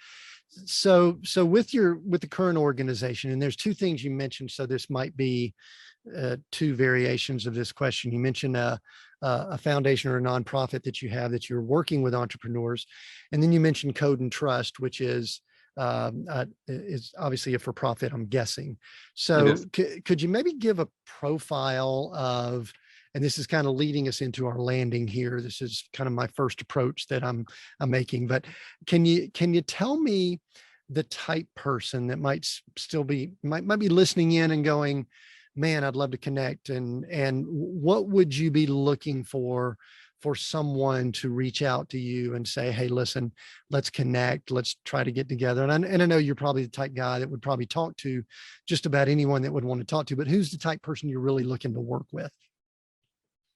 So with the current organization, and there's two things you mentioned, so this might be two variations of this question. You mentioned a foundation or a nonprofit that you have that you're working with entrepreneurs, and then you mentioned Code and Trust, which is obviously a for-profit, I'm guessing. So could you maybe give a profile of, and this is kind of leading us into our landing here. This is kind of my first approach that I'm making, but can you tell me the type person that might be listening in and going, man, I'd love to connect, and what would you be looking for someone to reach out to you and say, hey, listen, let's connect, let's try to get together. And I know you're probably the type guy that would probably talk to just about anyone that would want to talk to, but who's the type person you're really looking to work with?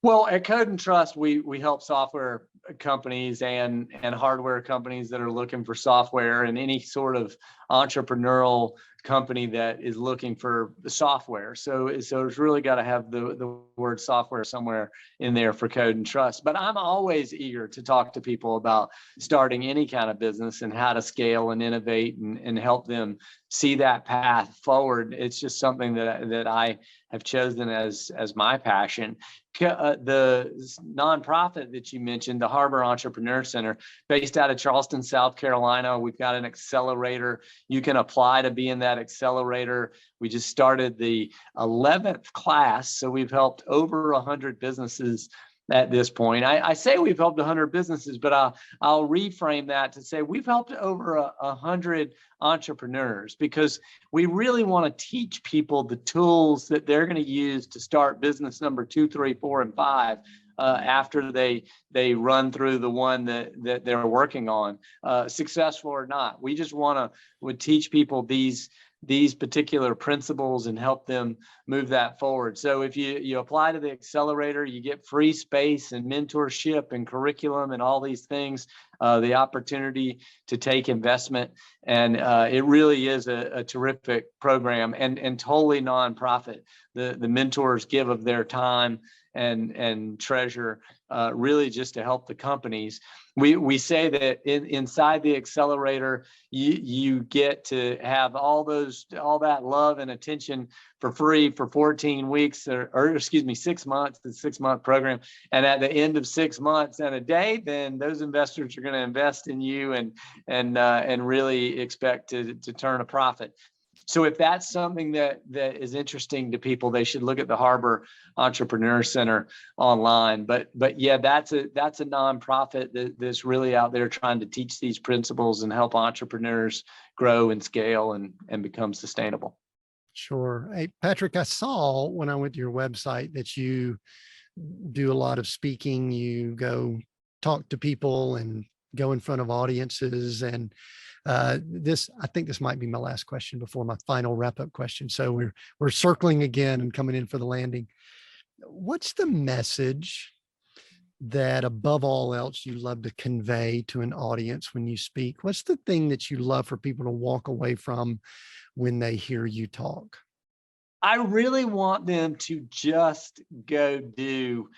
Well, at Code and Trust, we help software companies and hardware companies that are looking for software, and any sort of entrepreneurial company that is looking for the software. So it's really got to have the word software somewhere in there for Code and Trust. But I'm always eager to talk to people about starting any kind of business and how to scale and innovate and help them see that path forward. It's just something that I have chosen as my passion. The nonprofit that you mentioned, the Harbor Entrepreneur Center, based out of Charleston, South Carolina, we've got an accelerator. You can apply to be in that accelerator. We just started the 11th class, so we've helped over 100 businesses at this point. I say we've helped 100 businesses, but I'll reframe that to say we've helped over 100 entrepreneurs, because we really want to teach people the tools that they're going to use to start business number 2, 3, 4, and 5 after they run through the one that they're working on, successful or not. We just want to teach people these these particular principles and help them move that forward. So if you apply to the accelerator, you get free space and mentorship and curriculum and all these things, the opportunity to take investment. And it really is a terrific program and totally nonprofit. The mentors give of their time and treasure really just to help the companies. We say that inside the accelerator, you get to have all that love and attention for free for 14 weeks or excuse me, 6 months, the 6-month program. And at the end of 6 months and a day, then those investors are going to invest in you and really expect to turn a profit. So if that's something that is interesting to people, they should look at the Harbor Entrepreneur Center online. But yeah, that's a nonprofit that's really out there trying to teach these principles and help entrepreneurs grow and scale and become sustainable. Sure. Hey, Patrick, I saw when I went to your website that you do a lot of speaking. You go talk to people and go in front of audiences. And I think this might be my last question before my final wrap-up question. So we're circling again and coming in for the landing. What's the message that above all else you love to convey to an audience when you speak? What's the thing that you love for people to walk away from when they hear you talk? I really want them to just go do.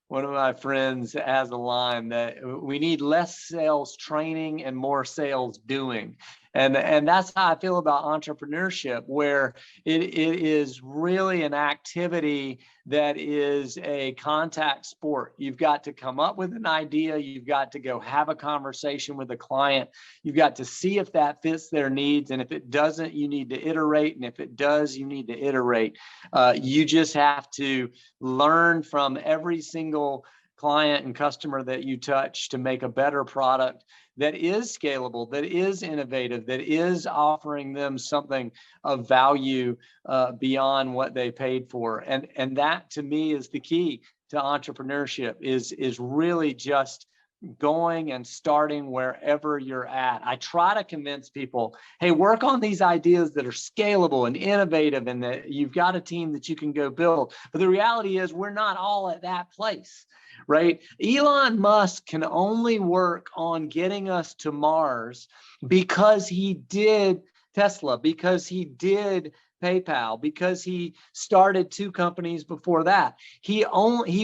One of my friends has a line that we need less sales training and more sales doing. And that's how I feel about entrepreneurship, where it is really an activity that is a contact sport. You've got to come up with an idea. You've got to go have a conversation with a client. You've got to see if that fits their needs. And if it doesn't, you need to iterate. And if it does, you need to iterate. You just have to learn from every single client and customer that you touch to make a better product that is scalable, that is innovative, that is offering them something of value beyond what they paid for. And that, to me, is the key to entrepreneurship, is really just going and starting wherever you're at. I try to convince people, hey, work on these ideas that are scalable and innovative and that you've got a team that you can go build. But the reality is we're not all at that place, right? Elon Musk can only work on getting us to Mars because he did Tesla, because he did PayPal, because he started 2 companies before that. He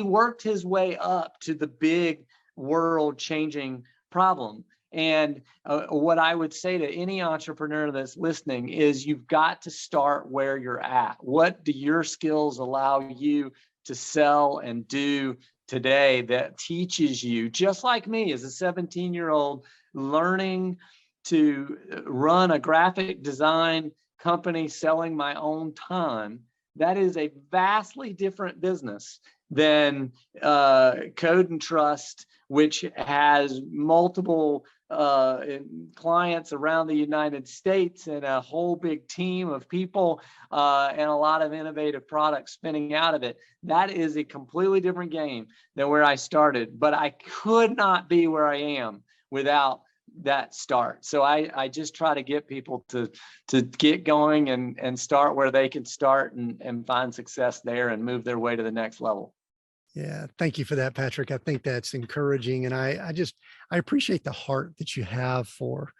worked his way up to the big world-changing problem. And what I would say to any entrepreneur that's listening is you've got to start where you're at. What do your skills allow you to sell and do today that teaches you, just like me as a 17-year-old, learning to run a graphic design company selling my own time? That is a vastly different business than Code and Trust, which has multiple clients around the United States and a whole big team of people and a lot of innovative products spinning out of it. That is a completely different game than where I started, but I could not be where I am without that start. So I just try to get people to get going and start where they can start and find success there and move their way to the next level. Yeah. Thank you for that, Patrick. I think that's encouraging. And I appreciate the heart that you have for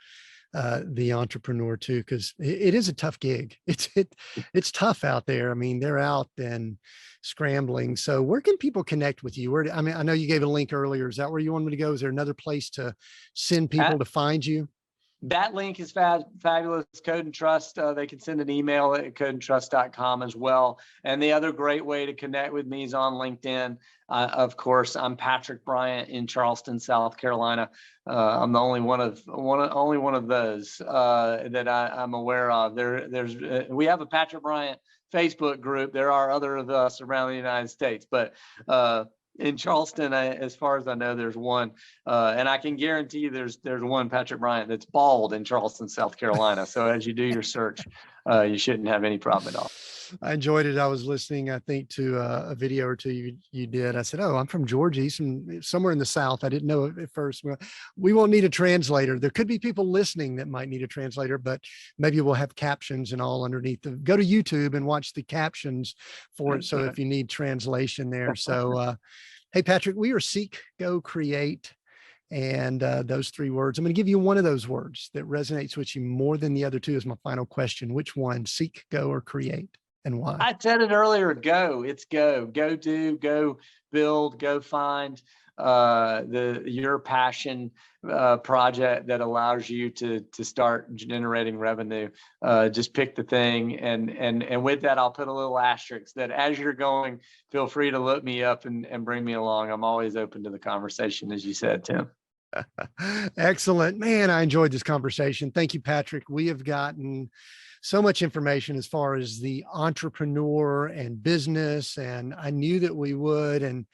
the entrepreneur too, because it is a tough gig. It's tough out there. I mean, they're out and scrambling. So where can people connect with you? I know you gave a link earlier. Is that where you want me to go? Is there another place to send people to find you? That link is fabulous. Code and Trust. They can send an email at codeandtrust.com as well. And the other great way to connect with me is on LinkedIn. Of course, I'm Patrick Bryant in Charleston, South Carolina. I'm the only one of those that I'm aware of. We have a Patrick Bryant Facebook group. There are other of us around the United States, but in Charleston, as far as I know, there's one, and I can guarantee you there's one Patrick Bryant that's bald in Charleston, South Carolina. So as you do your search, you shouldn't have any problem at all. I enjoyed it. I was listening, I think, to a video or two you did. I said, "Oh, I'm from Georgia. He's from somewhere in the South." I didn't know it at first. Well, we won't need a translator. There could be people listening that might need a translator, but maybe we'll have captions and all underneath. Go to YouTube and watch the captions for it. So if you need translation there. So, hey, Patrick, we are Seek, Go, Create. And those three words, I'm going to give you one of those words that resonates with you more than the other two as my final question. Which one? Seek, go, or create? And why? I said it earlier, go. It's go. Go do, go build, go find your passion project that allows you to start generating revenue. Just pick the thing, and with that, I'll put a little asterisk that as you're going, feel free to look me up and bring me along. I'm always open to the conversation, as you said, Tim. Excellent, man. I enjoyed this conversation. Thank you, Patrick. We have gotten so much information as far as the entrepreneur and business, and I knew that we would. And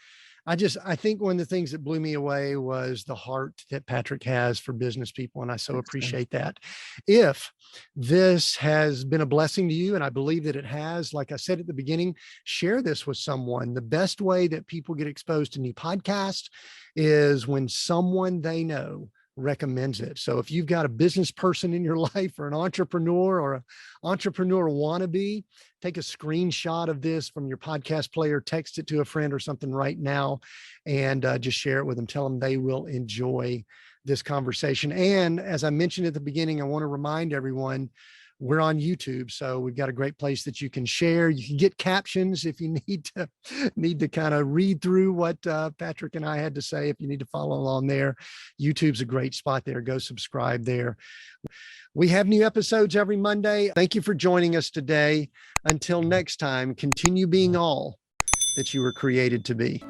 I think one of the things that blew me away was the heart that Patrick has for business people. And I so appreciate that. If this has been a blessing to you, and I believe that it has, like I said at the beginning, share this with someone. The best way that people get exposed to new podcasts is when someone they know recommends it. So if you've got a business person in your life or an entrepreneur or an entrepreneur wannabe, take a screenshot of this from your podcast player, text it to a friend or something right now, and just share it with them. Tell them they will enjoy this conversation. And as I mentioned at the beginning, I want to remind everyone, we're on YouTube, so we've got a great place that you can share. You can get captions if you need to kind of read through what Patrick and I had to say. If you need to follow along there, YouTube's a great spot there. Go subscribe there. We have new episodes every Monday. Thank you for joining us today. Until next time, continue being all that you were created to be.